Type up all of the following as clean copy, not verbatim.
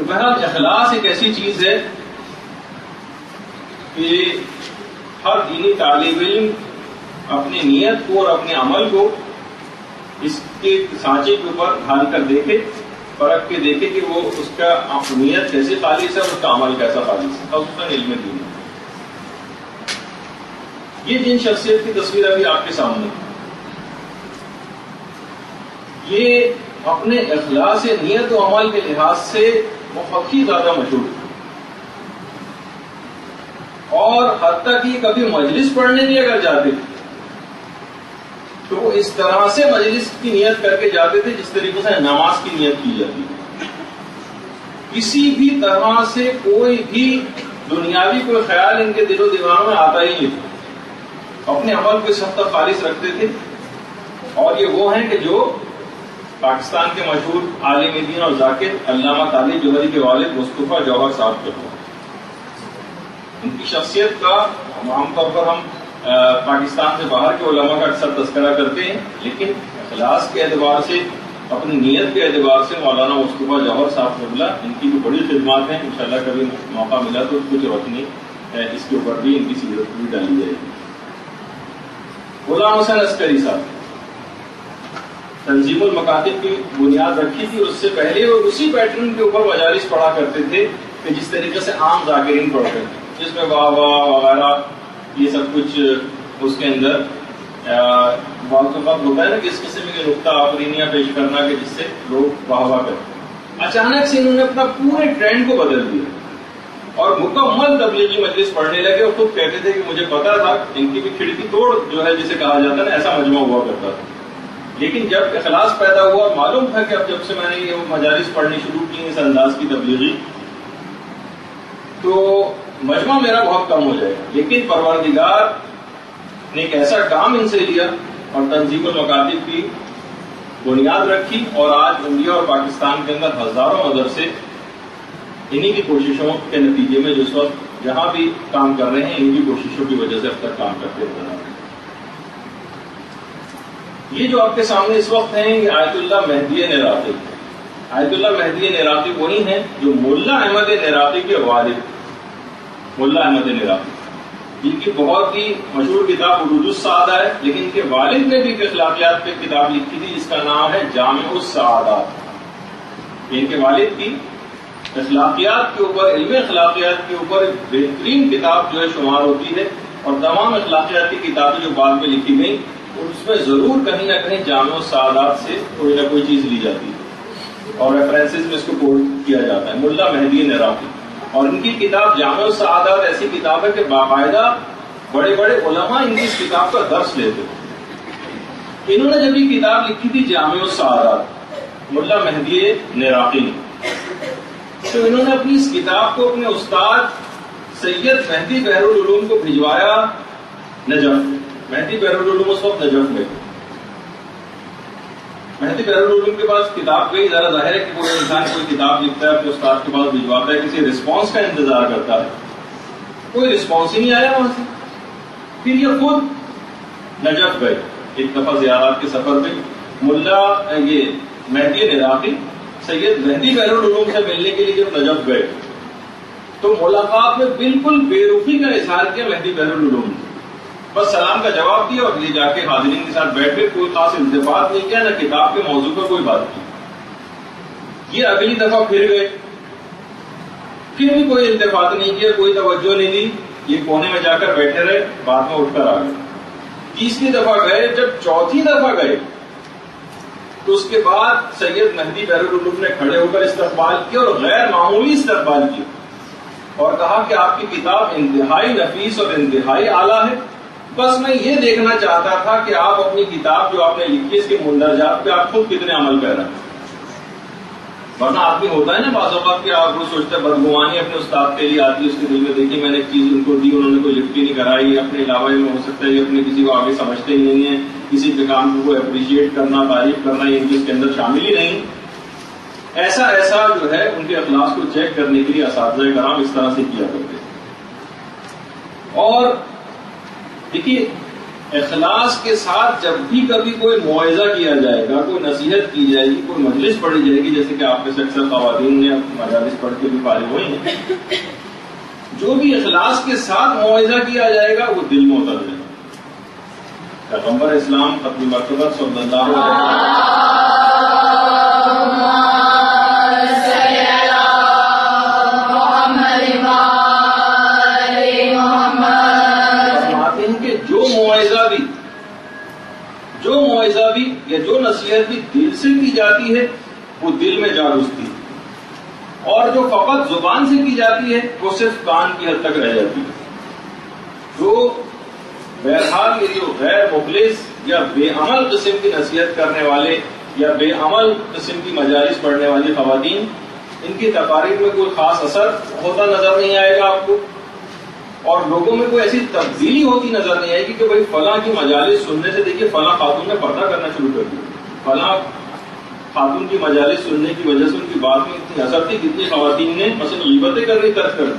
تو بہرحال اخلاص ایک ایسی چیز ہے کہ ہر دینی طالب علم اپنی نیت کو اور اپنے عمل کو اس کے سانچے کے اوپر ڈھال کر دیکھے، پرکھ کے دیکھے کہ وہ اس کا نیت کیسے خالص ہے اور اس کا عمل کیسا خالص ہے، خصوصاً علم دین۔ یہ جن شخصیت کی تصویر ابھی آپ کے سامنے، یہ اپنے اخلاص نیت و عمل کے لحاظ سے بہت ہی زیادہ مشہور ہے، اور حتیٰ کہ کبھی مجلس پڑھنے بھی اگر جاتے تھے تو وہ اس طرح سے مجلس کی نیت کر کے جاتے تھے جس طریقے سے نماز کی نیت کی جاتی ہے۔ کسی بھی طرح سے کوئی بھی دنیاوی کوئی خیال ان کے دل و دماغ میں آتا ہی نہیں، اپنے عمل کو اس حد تک خالص رکھتے تھے۔ اور یہ وہ ہیں کہ جو پاکستان کے مشہور عالم دین اور ذاکر علامہ طالب جوہری کے والد مصطفیٰ جوہر صاحب کے ہیں۔ ان کی شخصیت کا عام طور پر ہم پاکستان سے باہر کے علماء کا اکثر تذکرہ کرتے ہیں، لیکن اخلاص کے اعتبار سے، اپنی نیت کے اعتبار سے مولانا مصطفیٰ جوہر صاحب رحمہ اللہ، ان کی بھی بڑی خدمات ہیں۔ انشاءاللہ کبھی موقع ملا تو کچھ روشنی اس کے اوپر بھی ان کی سیرت بھی ڈالی جائے گی۔ غلام حسین عسکری صاحب تنظیم المکاتب کی بنیاد رکھی تھی، اس سے پہلے وہ اسی پیٹرن کے اوپر مجالس پڑھا کرتے تھے کہ جس طریقے سے عام ذاکرین پڑھتے ہیں، جس میں واہ واہ وغیرہ یہ سب کچھ اس کے اندر بہت وقت ہوتا ہے نا کہ اس قسم کی نقطہ آفرینیاں پیش کرنا کہ جس سے لوگ واہ واہ کرتے۔ اچانک سے انہوں نے اپنا پورے ٹرینڈ کو بدل دیا اور مکمل تبلیغی مجلس پڑھنے لگے، اور خود کہتے تھے کہ مجھے پتا تھا ان کی بھی کھڑکی توڑ جو ہے جسے کہا جاتا ہے نا، ایسا مجمع ہوا کرتا تھا، لیکن جب اخلاص پیدا ہوا اور معلوم تھا کہ اب جب سے میں نے یہ مجالس پڑھنی شروع کی اس انداز کی تبلیغی تو مجمع میرا بہت کم ہو جائے گا، لیکن پروردگار نے ایک ایسا کام ان سے لیا اور تنظیم المکاتب کی بنیاد رکھی، اور آج انڈیا اور پاکستان کے اندر ہزاروں مدرسے انہی کی کوششوں کے نتیجے میں جس وقت جہاں بھی کام کر رہے ہیں ان کی کوششوں کی وجہ سے اب تک کام کرتے رہے ہیں۔ یہ جو آپ کے سامنے اس وقت ہیں یہ آیت اللہ مہدی نراقی۔ آیت اللہ مہدی نراقی وہی ہیں جو ملا احمد نراقی کے والد، ملا احمد نراقی، جن کی بہت ہی مشہور کتاب عروج السعادہ ہے، لیکن ان کے والد نے بھی ایک اخلاقیات پہ کتاب لکھی تھی جس کا نام ہے جامع السعادات۔ ان کے والد کی اخلاقیات کے اوپر، علم اخلاقیات کے اوپر ایک بہترین کتاب جو ہے شمار ہوتی ہے، اور تمام اخلاقیات کی کتابیں جو بعد میں لکھی گئیں اس میں ضرور کہیں نہ کہیں جامع السعادات سے کوئی نہ کوئی چیز لی جاتی ہے اور ریفرنسز میں اس کو کوٹ کیا جاتا ہے، ملا مہدی نراقی۔ اور ان کی کتاب جامع السعادات ایسی کتاب ہے کہ باقاعدہ بڑے بڑے علماء ان کی اس کتاب کا درس لیتے ہیں۔ انہوں نے جب یہ کتاب لکھی تھی جامع السعادات ملا مہدی نراقی نے، تو انہوں نے اپنی اس کتاب کو اپنے استاد سید مہدی بحر العلوم کو بھجوایا نجف۔ مہدی بحر العلوم اس وقت نجف میں، مہدی بحر العلوم کے پاس کتاب گئی، ذرا ظاہر ہے کہ کوئی انسان کوئی کتاب لکھتا ہے اپنے استاد کے پاس بھجواتا ہے، کسی رسپانس کا انتظار کرتا ہے، کوئی رسپانس ہی نہیں آیا وہاں سے۔ پھر یہ خود نجف گئے، ایک دفعہ زیارات کے سفر میں ملا یہ مہدی نراقی سید مہدی بحر العلوم سے ملنے کے لیے جب نجف گئے تو ملاقات میں بالکل بے رخی کا اظہار کیا مہدی بحر العلوم نے، بس سلام کا جواب دیا اور لے جا کے حاضرین کے ساتھ بیٹھ کے کوئی خاص التفات نہیں کیا، نہ کتاب کے موضوع پر کوئی بات کی۔ یہ اگلی دفعہ پھر گئے، پھر بھی کوئی التفات نہیں کیا، کوئی توجہ نہیں دی، یہ کونے میں جا کر بیٹھے رہے، بعد میں اٹھ کر آ گئے۔ تیسری دفعہ گئے، جب چوتھی دفعہ گئے تو اس کے بعد سید مہدی بحر العلوم نے کھڑے ہو کر استقبال کیا اور غیر معمولی استقبال کیا، اور کہا کہ آپ کی کتاب انتہائی نفیس اور انتہائی اعلیٰ ہے، بس میں یہ دیکھنا چاہتا تھا کہ آپ اپنی کتاب جو آپ نے لکھی اس کے مندرجات پہ آپ خود کتنے عمل کر رہے ہیں۔ ورنہ آدمی ہوتا ہے نا بعض اوقات کہ آپ وہ سوچتے ہیں بدگمانی اپنے استاد کے لیے آتی ہے، اس کے دل میں دیکھیے میں نے ایک چیز ان کو دی، انہوں نے کوئی لفٹ ہی نہیں کرائی، اپنے علاوہ میں ہو سکتا ہے یہ اپنے کسی کو آگے سمجھتے ہی نہیں ہیں، کسی کے کام کو اپریشیٹ کرنا، تعریف کرنا یہ ان کے اس کے اندر شامل ہی نہیں۔ ایسا جو ہے ان کے اخلاص کو چیک کرنے کے لیے اساتذہ کرام اس طرح سے کیا کرتے ہیں۔ اور دیکھیے اخلاص کے ساتھ جب بھی کبھی کوئی موعظہ کیا جائے گا، کوئی نصیحت کی جائے گی، کوئی مجلس پڑھی جائے گی، جیسے کہ آپ میں سے اکثر خواتین نے مجالس پڑھ کے بھی فارغ ہوئی ہیں، جو بھی اخلاص کے ساتھ موعظہ کیا جائے گا وہ دل میں اتر جائے گا۔ پیغمبر اسلام اپنی مرتبہ صلی اللہ علیہ وسلم جو موعظہ بھی یا جو نصیحت بھی دل سے کی جاتی ہے وہ دل میں جا گھستی ہے، اور جو فقط زبان سے کی جاتی ہے وہ صرف کان کی حد تک رہ جاتی ہے۔ جو بہرحال یہ جو غیر مخلص یا بے عمل قسم کی نصیحت کرنے والے یا بے عمل قسم کی مجالس پڑھنے والی خواتین، ان کی تقاریر میں کوئی خاص اثر ہوتا نظر نہیں آئے گا آپ کو، اور لوگوں میں کوئی ایسی تبدیلی ہوتی نظر نہیں آئے گی کہ بھائی فلاں کی مجالس سننے سے دیکھیے فلاں خاتون نے پردہ کرنا شروع کر دیا، فلاں خاتون کی مجالس سننے کی وجہ سے ان کی بات میں اتنی اثر تھی، کتنی خواتین نے مثلا غیبتیں کرنی ترک کر دی۔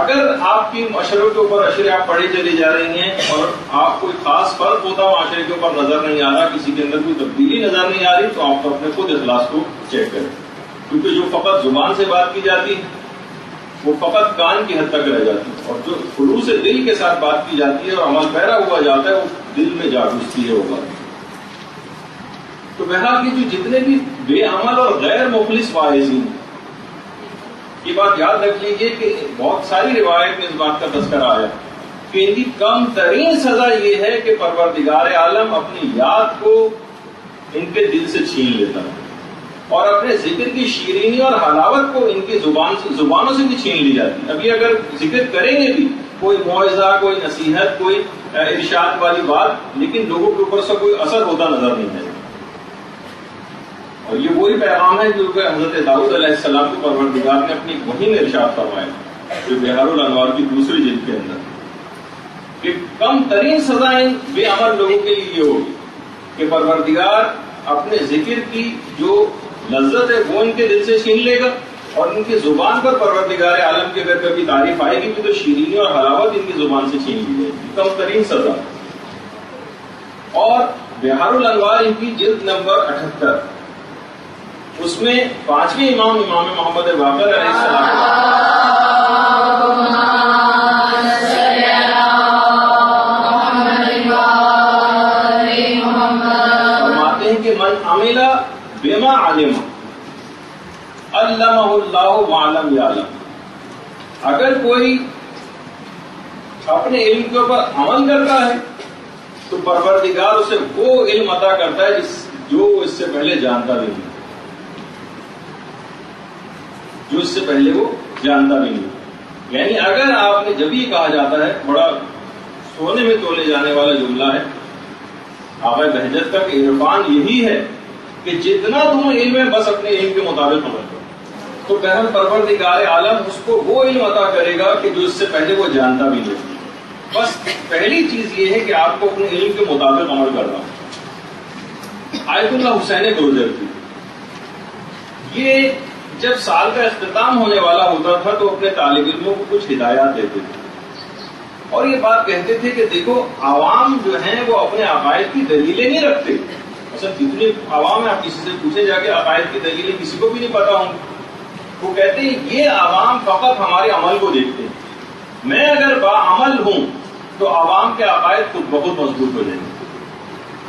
اگر آپ کی معاشروں کے اوپر اشرے آپ پڑھی چلی جا رہی ہیں اور آپ کوئی خاص فرق ہوتا معاشرے کے اوپر نظر نہیں آ رہا، کسی کے اندر کوئی تبدیلی نظر نہیں آ رہی، تو آپ اپنے خود اخلاص کو چیک کریں، کیونکہ جو فقط زبان سے بات کی جاتی ہے وہ فقط کان کی حد تک رہ جاتی ہے، اور جو خلوص دل کے ساتھ بات کی جاتی ہے اور عمل پیرا ہوا جاتا ہے وہ دل میں جا گھستی ہے وہ بات۔ تو بہرحال یہ جو جتنے بھی بے عمل اور غیر مخلص واعظین، یہ بات یاد رکھ لیجیے کہ بہت ساری روایت میں اس بات کا تذکرہ آیا کہ ان کی کم ترین سزا یہ ہے کہ پروردگار عالم اپنی یاد کو ان کے دل سے چھین لیتا ہے، اور اپنے ذکر کی شیرینی اور حلاوت کو ان کی زبانوں سے بھی چھین لی جاتی ہے۔ ابھی اگر ذکر کریں گے بھی، کوئی موعظہ، کوئی نصیحت، کوئی ارشاد والی بات، لیکن لوگوں کے اوپر سے کوئی اثر ہوتا نظر نہیں آئے گا۔ اور یہ وہی پیغام ہے جو کہ حضرت داؤد علیہ السلام کے پروردگار نے اپنی وحی میں ارشاد فرمایا، جو بہار الانوار کی دوسری جلد کے اندر، کہ کم ترین سزا ان بے عمل لوگوں کے لیے یہ ہوگی کہ پروردگار اپنے ذکر کی جو لذت ہے وہ ان کے دل سے چھین لے گا، اور ان کی زبان پر پروردگار عالم کی اگر کبھی تعریف آئے گی تو شیرینی اور حلاوت ان کی زبان سے چھین لی جائے گی، کم ترین سزا۔ اور بہار الانوار ان کی جلد نمبر 78، اس میں 5ویں امام محمد باقر علیہ السلام فرماتے ہیں کہ من عمل بما علم علمہ اللہ ما لم یعلم، اگر کوئی اپنے علم کے اوپر عمل کرتا ہے تو پروردگار اسے وہ علم عطا کرتا ہے جو اس سے پہلے جانتا بھی نہیں، جو اس سے پہلے وہ جانتا بھی نہیں۔ یعنی اگر آپ نے جب یہ کہا جاتا ہے، بڑا سونے میں تولے جانے والا جملہ ہے آقا بہجت کا، کہ عرفان یہی ہے کہ جتنا تمہیں علم ہے بس اپنے علم کے مطابق عمل کرو، تو بہرحال پروردگار عالم اس کو وہ علم عطا کرے گا کہ جو اس سے پہلے وہ جانتا بھی نہیں۔ بس پہلی چیز یہ ہے کہ آپ کو اپنے علم کے مطابق عمل کرنا۔ آیت اللہ حسین گوجر کی، یہ جب سال کا اختتام ہونے والا ہوتا تھا تو اپنے طالب علموں کو کچھ ہدایات دیتے تھے، اور یہ بات کہتے تھے کہ دیکھو عوام جو ہیں وہ اپنے عقائد کی دلیلیں نہیں رکھتے، مثلا جتنے عوام ہیں آپ کسی سے پوچھے جا کے عقائد کی دلیلیں کسی کو بھی نہیں پتا ہوں، وہ کہتے ہیں یہ عوام فقط ہمارے عمل کو دیکھتے ہیں، میں اگر باعمل ہوں تو عوام کے عقائد خود بخود مضبوط ہو جائیں گے۔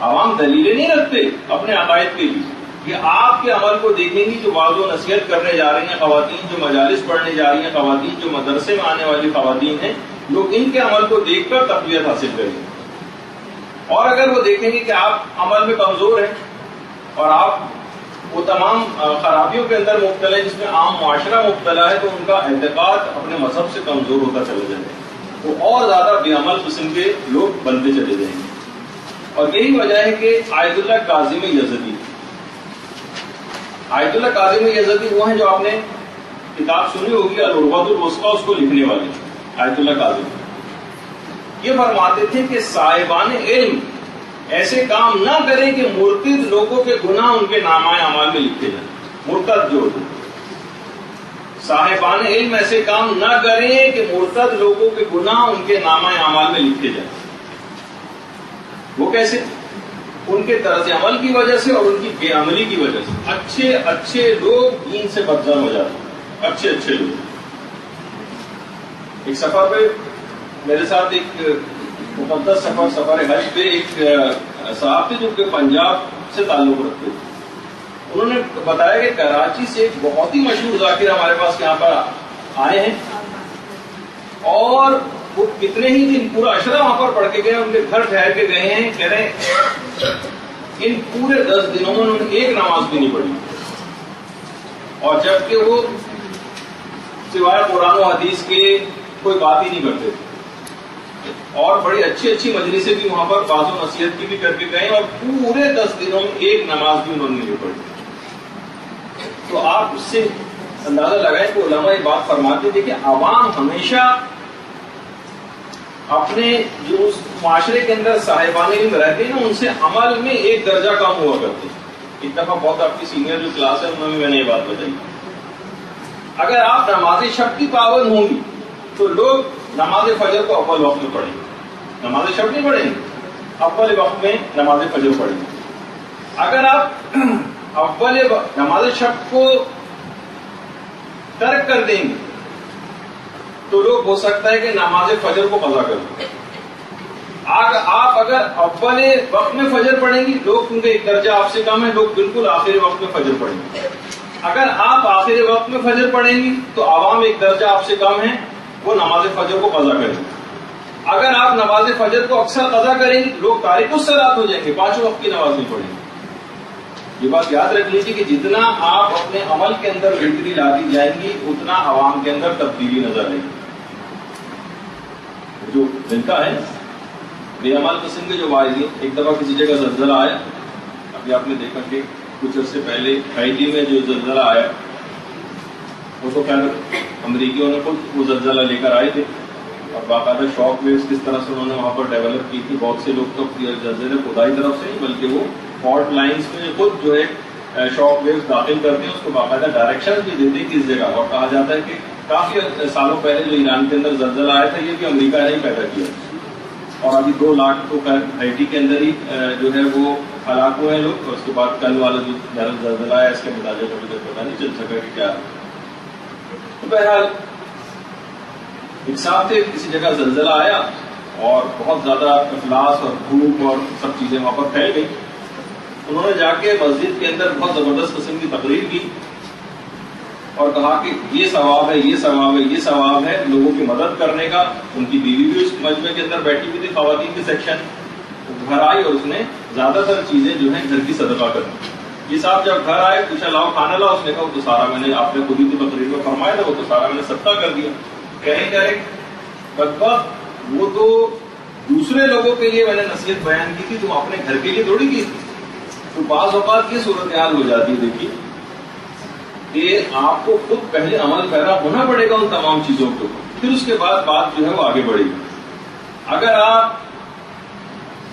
عوام دلیلیں نہیں رکھتے اپنے عقائد کے لیے، یہ آپ کے عمل کو دیکھیں گی، جو وعظ و نصیحت کرنے جا رہی ہیں خواتین، جو مجالس پڑھنے جا رہی ہیں خواتین، جو مدرسے میں آنے والی خواتین ہیں، لوگ ان کے عمل کو دیکھ کر تقویت حاصل کریں گے۔ اور اگر وہ دیکھیں گے کہ آپ عمل میں کمزور ہیں اور آپ وہ تمام خرابیوں کے اندر مبتلا ہے جس میں عام معاشرہ مبتلا ہے، تو ان کا اعتقاد اپنے مذہب سے کمزور ہوتا چلا جائے گا، وہ اور زیادہ بے عمل قسم کے لوگ بنتے چلے جائیں گے۔ اور یہی وجہ ہے کہ آیت اللہ کاظم یزدی، آیت اللہ کاظم یزدی وہ ہیں جو آپ نے کتاب سنی ہوگی العروۃ الوثقی، اس کو لکھنے والے آیت اللہ کاظم، یہ فرماتے تھے کہ صاحبان علم ایسے کام نہ کریں کہ مرتد لوگوں کے گناہ ان کے نامہ اعمال میں لکھے جائیں۔ مرتد جو صاحبان علم ایسے کام نہ کریں کہ مرتد لوگوں کے گناہ ان کے نامہ اعمال میں لکھے جائیں۔ وہ کیسے؟ ان کے طرز عمل کی وجہ سے اور ان کی بے عملی کی وجہ سے اچھے اچھے لوگ دین سے بدظن ہو جاتے ہیں. اچھے اچھے لوگ. ایک سفر پہ میرے ساتھ ایک مقدس سفر حج پہ ایک صاحب تھے جو کہ پنجاب سے تعلق رکھتے تھے. انہوں نے بتایا کہ کراچی سے ایک بہت ہی مشہور ذاکر ہمارے پاس یہاں پر آئے ہیں اور وہ کتنے ہی دن پورا عشرہ وہاں پر پڑھ کے گئے, ان کے گھر ٹھہر کے گئے ہیں. کہہ رہے ہیں ان پورے 10 دنوں میں انہوں نے ایک نماز بھی نہیں پڑھی, اور جبکہ وہ سوائے قرآن و حدیث کے کوئی بات ہی نہیں کرتے تھے, اور بڑی اچھی اچھی مجلسیں بھی وہاں پر باز و نصیحت کی بھی کر کے گئے, اور پورے 10 دنوں میں ایک نماز بھی انہوں نے نہیں پڑھی. تو آپ اس سے اندازہ لگائیں کہ علماء یہ بات فرماتے تھے کہ عوام ہمیشہ اپنے جو اس معاشرے کے اندر صاحبان علم رہتے ہیں نا, ان سے عمل میں ایک درجہ کم ہوا کرتے ہیں. ایک دفعہ بہت آپ کی سینئر جو کلاس ہے انہوں نے میں نے یہ بات بتائی, اگر آپ نماز شب کی پابند ہوں گی تو لوگ نماز فجر کو اول وقت میں پڑھیں گے. نماز شب نہیں پڑھیں گے, اول وقت میں نماز فجر پڑھیں گے. اگر آپ اول نماز شب کو ترک کر دیں گے تو لوگ ہو سکتا ہے کہ نماز فجر کو قضا کر دیں. آپ اگر اول وقت میں فجر پڑھیں گی, لوگ کیونکہ ایک درجہ آپ سے کم ہے, لوگ بالکل آخری وقت میں فجر پڑھیں گے. اگر آپ آخری وقت میں فجر پڑھیں گی تو عوام ایک درجہ آپ سے کم ہے, وہ نماز فجر کو قضا کریں گے. اگر آپ نماز فجر کو اکثر قضا کریں گے, لوگ تارک الصلاۃ ہو جائیں گے, 5 وقت کی نماز نہیں پڑھیں گے. یہ بات یاد رکھ لیجیے کہ جتنا آپ اپنے عمل کے اندر بہتری لاتی جائیں گی اتنا عوام کے اندر تبدیلی نظر آئے گی. جو ملتا ہے بے عمل قسم کے جو واعظین, ایک دفعہ کسی جگہ زلزلہ آیا, ابھی آپ نے دیکھا کہ کچھ عرصے پہلے ہائٹی میں جو زلزلہ آیا, وہ تو خیر امریکیوں نے خود وہ زلزلہ لے کر آئے تھے, اور باقاعدہ شاک ویوز کس طرح سے انہوں نے وہاں پر ڈیولپ کی تھی. بہت سے لوگ تو زلزلے خدائی طرف سے نہیں بلکہ وہ فالٹ لائنس میں خود جو ہے شاک ویوز داخل کرتے ہیں, اس کو باقاعدہ ڈائریکشن بھی دیتے ہیں کس جگہ. اور کہا جاتا ہے کہ کافی سالوں پہلے جو ایران کے اندر زلزلہ آیا تھا یہ بھی امریکہ نے ہی پیدا کیا, اور ابھی 2 لاکھ تو ہائٹی کے اندر ہی جو ہے وہ ہلاک ہوئے ہیں لوگ. اور اس کے بعد کل والا جو زلزلہ آیا اس کے متعلق ابھی تک پتا نہیں چل سکا کہ کیا. تو بہرحال ایک صاحب تھے, کسی جگہ زلزلہ آیا اور بہت زیادہ افلاس اور دھوپ اور سب چیزیں وہاں پر پھیل گئی. انہوں نے جا کے مسجد کے اندر بہت زبردست قسم کی تقریر کی اور کہا کہ یہ ثواب ہے, یہ ثواب ہے, یہ ثواب ہے لوگوں کی مدد کرنے کا. ان کی بیوی بھی اس مجمع کے اندر بیٹھی ہوئی تھی, خواتین کے سیکشن. گھر آئی اور اس نے زیادہ تر چیزیں جو ہیں گھر کی صدقہ کر دی. یہ صاحب جب گھر آئے پوچھا لاؤ کھانا لاؤ, اس نے کہا وہ تو سارا میں نے, آپ نے خود ہی تو تقریر میں فرمایا تھا, وہ تو سارا میں نے صدقہ کر دیا. کہے بدبخت وہ تو دوسرے لوگوں کے لیے میں نے نصیحت بیان کی تھی, تم اپنے گھر کے لیے تھوڑی کی تھی. تو بعض اوقات یہ صورتحال ہو جاتی ہے دیکھیے کہ آپ کو خود پہلے عمل پیرا ہونا پڑے گا ان تمام چیزوں کے اوپر, پھر اس کے بعد بات جو ہے وہ آگے بڑھے گی. اگر آپ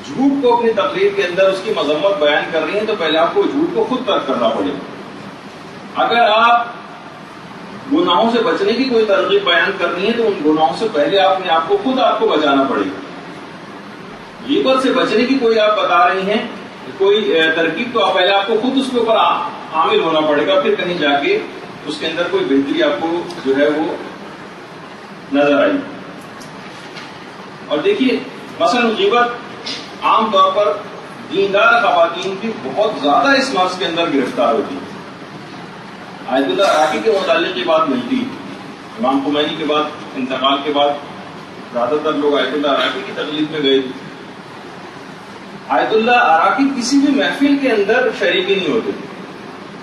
جھوٹ کو اپنی تقریر کے اندر اس کی مذمت بیان کر رہی ہیں تو پہلے آپ کو جھوٹ کو خود ترک کرنا پڑے گا. اگر آپ گناہوں سے بچنے کی کوئی ترغیب بیان کرنی ہے تو ان گناہوں سے پہلے اپنے آپ کو خود آپ کو بچانا پڑے گا. غیبت سے بچنے کی کوئی آپ بتا رہی ہیں کوئی ترکیب, تو پہلے آپ کو خود اس کے اوپر عامل ہونا پڑے گا, پھر کہیں جا کے اس کے اندر کوئی بہتری آپ کو جو ہے وہ نظر آئی. اور دیکھیے مثلا غیبت عام طور پر دیندار خواتین بھی بہت زیادہ اس مرض کے اندر گرفتار ہوتی ہے. آیت اللہ عراقی کے متعلق یہ بات ملتی ہے. امام خمینی کے بعد انتقال کے بعد زیادہ تر لوگ آیت اللہ عراقی کی تقلید میں گئے تھے. آیت اللہ عراقی کسی بھی محفل کے اندر شریک ہی نہیں ہوتے تھے,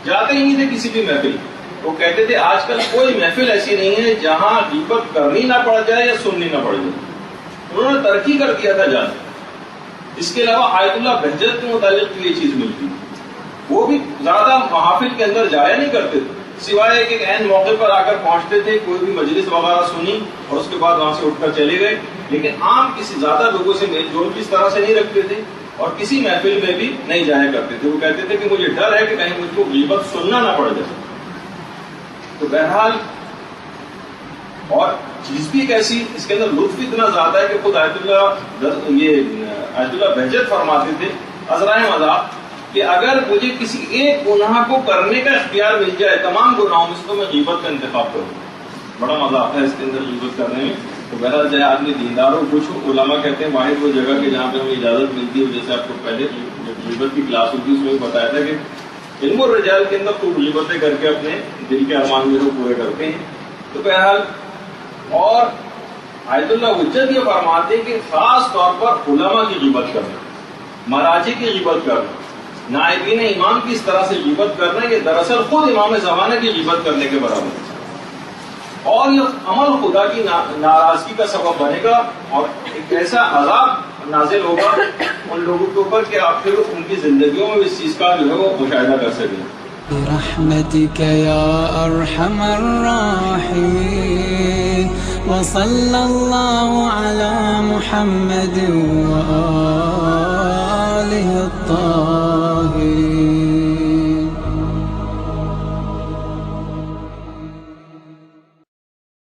جاتے ہی نہیں تھے کسی بھی محفل. وہ کہتے تھے آج کل کوئی محفل ایسی نہیں ہے جہاں غیبت کرنی نہ پڑ جائے یا سننی نہ پڑ جائے. انہوں نے ترقی کر دیا تھا جانا. اس کے علاوہ آیت اللہ بہجت کے متعلق بھی یہ چیز ملتی ہے. وہ بھی زیادہ محافل کے اندر جایا نہیں کرتے تھے, سوائے ایک عین موقع پر آ کر پہنچتے تھے, کوئی بھی مجلس وغیرہ سنی اور اس کے بعد وہاں سے اٹھ کر چلے گئے. لیکن عام کسی زیادہ لوگوں سے میل جول بھی اس طرح سے نہیں رکھتے تھے اور کسی محفل میں بھی نہیں جایا کرتے تھے. وہ کہتے تھے کہ مجھے ڈر ہے کہ کہیں مجھ کو غیبت سننا نہ پڑ جائے. تو بہرحال اور چیز بھی ایک ایسی, اس کے اندر لطف اتنا زیادہ ہے کہ خود آیت اللہ یہ آیت اللہ بہجت فرماتے تھے عذرائے مذاق کہ اگر مجھے کسی ایک گناہ کو کرنے کا اختیار مل جائے تمام گناہوں میں سے تو میں غیبت کا انتخاب کروں. بڑا مزہ آتا ہے اس کے اندر غیبت کرنے میں. تو بہرحال چاہے آدمی دیندار ہو کچھ ہو، علماء کہتے ہیں واحد وہ جگہ کہ جہاں پہ ہمیں اجازت ملتی ہے، جیسے آپ کو پہلے جب غیبت کی کلاس ہوتی ہے اس میں بتایا تھا کہ علم الرجال کے اندر خوب غیبتیں کر کے اپنے دل کے ارمان جو پورے کرتے ہیں. تو بہرحال اور آیت اللہ حجت یہ فرماتے ہیں کہ خاص طور پر علماء کی غیبت کرنا، مراجع کی غیبت کرنا، نائبین امام کی اس طرح سے غیبت کرنا یہ دراصل خود امام زمانہ کی غیبت کرنے کے برابر ہے، اور یہ عمل خدا کی ناراضگی کا سبب بنے گا اور ایک ایسا عذاب نازل ہوگا ان لوگوں کے اوپر کہ آپ پھر ان کی زندگیوں میں اس چیز کا جو ہے وہ مشاہدہ کر سکیں. برحمتك يا أرحم الراحمين وصلى الله على محمد وآله الطاهرين.